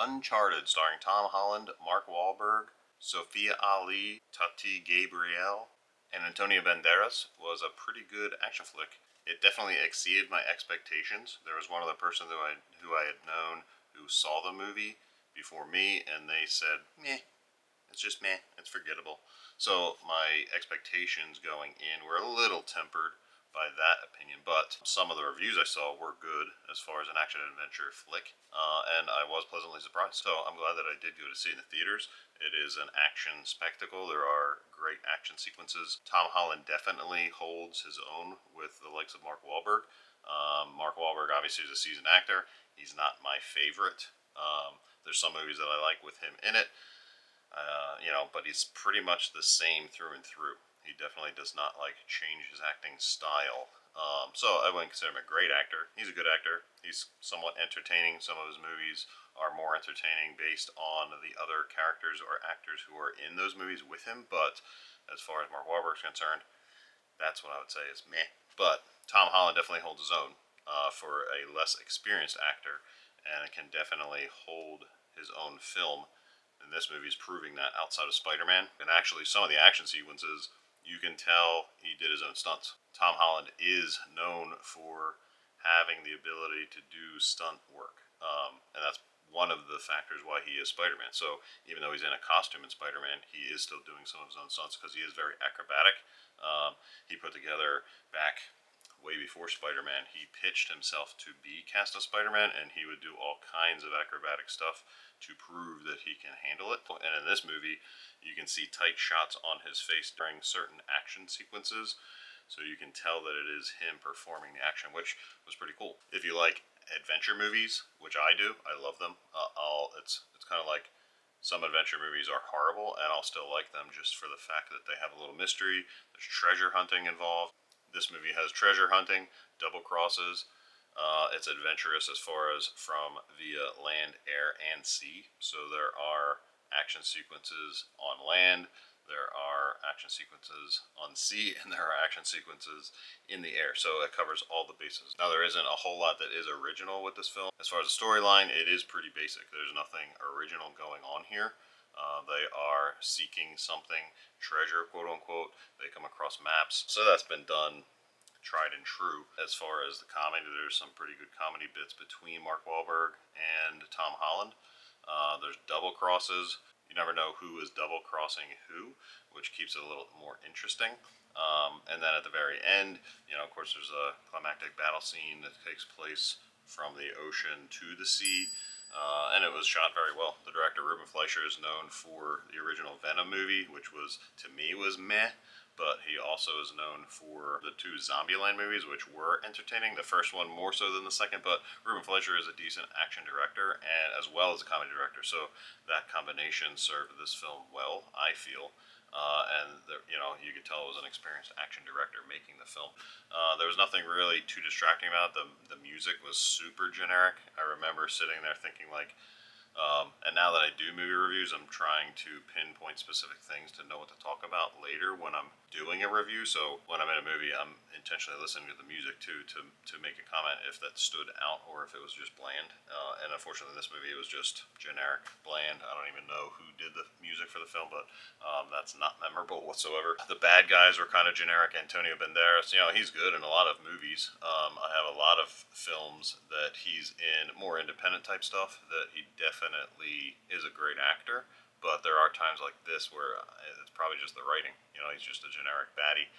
Uncharted, starring Tom Holland, Mark Wahlberg, Sophia Ali, Tati Gabrielle, and Antonio Banderas, was a pretty good action flick. It definitely exceeded my expectations. There was one other person who I had known who saw the movie before me, and they said, meh, it's just meh, it's forgettable. So my expectations going in were a little tempered by that opinion, but some of the reviews I saw were good as far as an action-adventure flick, and I was pleasantly surprised. So I'm glad that I did go to see it in the theaters. It is an action spectacle. There are great action sequences. Tom Holland definitely holds his own with the likes of Mark Wahlberg. Mark Wahlberg obviously is a seasoned actor. He's not my favorite. There's some movies that I like with him in it, but he's pretty much the same through and through. He definitely does not change his acting style. So I wouldn't consider him a great actor. He's a good actor. He's somewhat entertaining. Some of his movies are more entertaining based on the other characters or actors who are in those movies with him. But as far as Mark Wahlberg's concerned, that's what I would say is meh. But Tom Holland definitely holds his own for a less experienced actor, and can definitely hold his own film. And this movie is proving that outside of Spider-Man. And actually, some of the action sequences, you can tell he did his own stunts. Tom Holland is known for having the ability to do stunt work. And that's one of the factors why he is Spider-Man. So even though he's in a costume in Spider-Man, he is still doing some of his own stunts because he is very acrobatic. He put together back way before Spider-Man, he pitched himself to be cast as Spider-Man, and he would do all kinds of acrobatic stuff to prove that he can handle it. And in this movie, you can see tight shots on his face during certain action sequences, so you can tell that it is him performing the action, which was pretty cool. If you like adventure movies, which I do, I love them. It's kind of like some adventure movies are horrible, and I'll still like them just for the fact that they have a little mystery. There's treasure hunting involved. This movie has treasure hunting, double crosses. It's adventurous as far as from via land, air, and sea. So there are action sequences on land, there are action sequences on sea, and there are action sequences in the air. So it covers all the bases. Now, there isn't a whole lot that is original with this film. As far as the storyline, it is pretty basic. There's nothing original going on here. They are seeking something, treasure, quote unquote. They come across maps. So that's been done tried and true. As far as the comedy, there's some pretty good comedy bits between Mark Wahlberg and Tom Holland. There's double crosses. You never know who is double crossing who, which keeps it a little more interesting. And then at the very end, of course, there's a climactic battle scene that takes place from the ocean to the sea. And it was shot very well. The director, Ruben Fleischer, is known for the original Venom movie, which to me was meh, but he also is known for the two Zombieland movies, which were entertaining. The first one more so than the second, but Ruben Fleischer is a decent action director, and as well as a comedy director, so that combination served this film well, I feel. You could tell it was an experienced action director making the film. There was nothing really too distracting about it. The music was super generic. I remember sitting there thinking and now that I do movie reviews, I'm trying to pinpoint specific things to know what to talk about later when I'm doing a review. So when I'm in a movie, I'm intentionally listening to the music too to make a comment if that stood out or if it was just bland. And unfortunately, in this movie, it was just generic, bland. I don't even know who did the music for the film, but that's not memorable whatsoever. The bad guys were kind of generic. Antonio Banderas, he's good in a lot of movies. I have a lot of films that he's in, more independent type stuff, that he definitely is a great actor, but there are times like this where it's probably just the writing. He's just a generic baddie.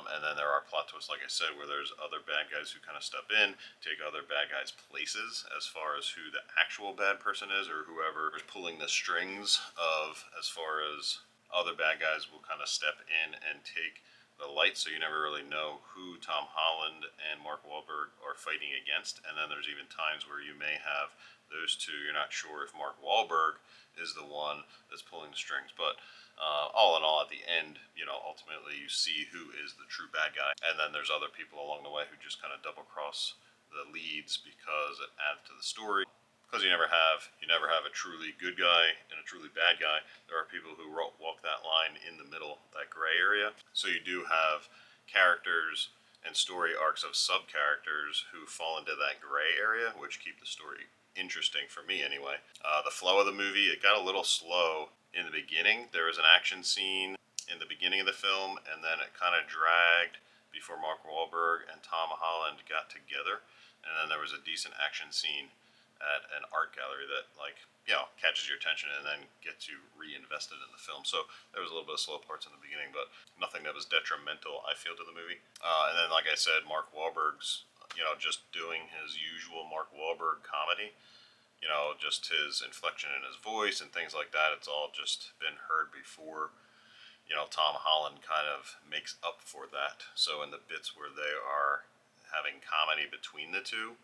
And then there are plot twists, like I said, where there's other bad guys who kind of step in, take other bad guys' places as far as who the actual bad person is, or whoever is pulling the strings of, as far as other bad guys will kind of step in and take the light, so you never really know who Tom Holland and Mark Wahlberg are fighting against. And then there's even times where you may have those two, you're not sure if Mark Wahlberg is the one that's pulling the strings. But all in all, at the end, ultimately you see who is the true bad guy. And then there's other people along the way who just kind of double cross the leads because it adds to the story. Because you never have a truly good guy and a truly bad guy. There are people who walk that line in the middle, that gray area. So you do have characters and story arcs of sub-characters who fall into that gray area, which keep the story interesting for me anyway. The flow of the movie, it got a little slow in the beginning. There was an action scene in the beginning of the film, and then it kind of dragged before Mark Wahlberg and Tom Holland got together. And then there was a decent action scene at an art gallery that, like, catches your attention and then gets you reinvested in the film. So there was a little bit of slow parts in the beginning, but nothing that was detrimental, I feel, to the movie. And then, like I said, Mark Wahlberg's, just doing his usual Mark Wahlberg comedy. Just his inflection in his voice and things like that. It's all just been heard before. Tom Holland kind of makes up for that. So in the bits where they are having comedy between the two,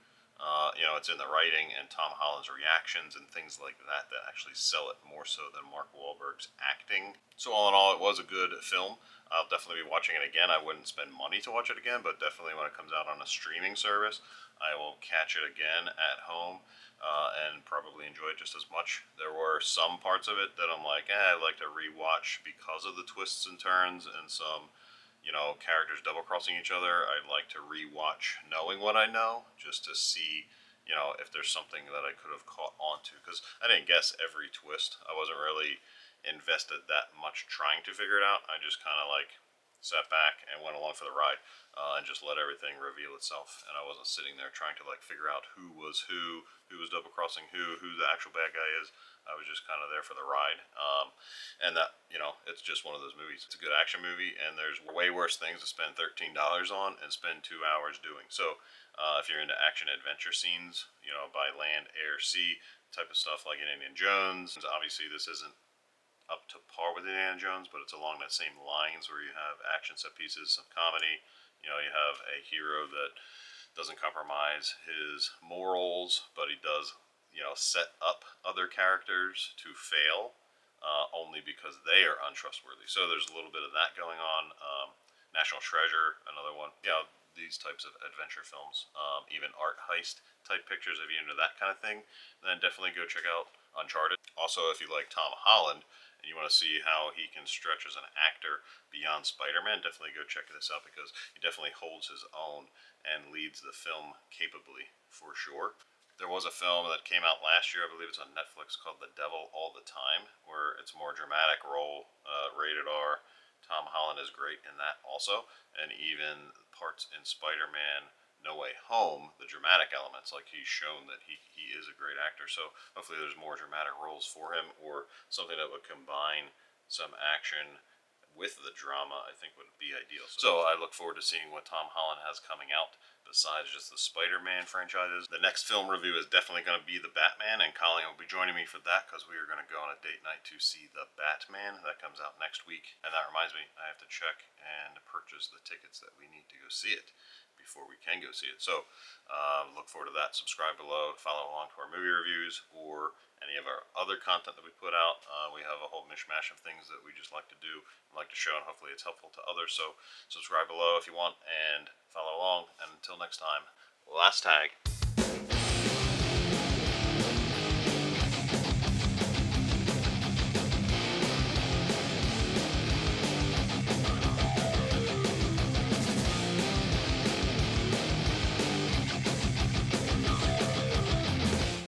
it's in the writing and Tom Holland's reactions and things like that that actually sell it more so than Mark Wahlberg's acting. So all in all, it was a good film. I'll definitely be watching it again. I wouldn't spend money to watch it again, but definitely when it comes out on a streaming service, I will catch it again at home and probably enjoy it just as much. There were some parts of it that I'm like, I'd like to rewatch because of the twists and turns and some characters double crossing each other. I'd like to rewatch knowing what I know just to see, if there's something that I could have caught on to. Because I didn't guess every twist. I wasn't really invested that much trying to figure it out. I just kind of sat back and went along for the ride and just let everything reveal itself. And I wasn't sitting there trying to figure out who was double crossing who the actual bad guy is. I was just kind of there for the ride. And that, it's just one of those movies. It's a good action movie, and there's way worse things to spend $13 on and spend 2 hours doing. So if you're into action adventure scenes, by land, air, sea type of stuff like in Indiana Jones, obviously this isn't up to par with Indiana Jones, but it's along that same lines where you have action set pieces, some comedy. You have a hero that doesn't compromise his morals, but he does set up other characters to fail only because they are untrustworthy. So there's a little bit of that going on. National Treasure, another one. These types of adventure films, even art heist type pictures, if you're into that kind of thing, then definitely go check out Uncharted. Also, if you like Tom Holland and you want to see how he can stretch as an actor beyond Spider-Man, definitely go check this out because he definitely holds his own and leads the film capably, for sure. There was a film that came out last year, I believe it's on Netflix, called The Devil All the Time, where it's a more dramatic role, rated R. Tom Holland is great in that also, and even parts in Spider-Man No Way Home, the dramatic elements, he's shown that he is a great actor, so hopefully there's more dramatic roles for him, or something that would combine some action with the drama, I think would be ideal. So I look forward to seeing what Tom Holland has coming out besides just the Spider-Man franchises. The next film review is definitely going to be The Batman, and Colleen will be joining me for that because we are going to go on a date night to see The Batman. That comes out next week. And that reminds me, I have to check and purchase the tickets that we need to go see it before we can go see it. So look forward to that. Subscribe below, follow along to our movie reviews or any of our other content that we put out. We have a whole mishmash of things that we just like to do and like to show, and hopefully it's helpful to others. So subscribe below if you want and follow along. And until next time, last tag.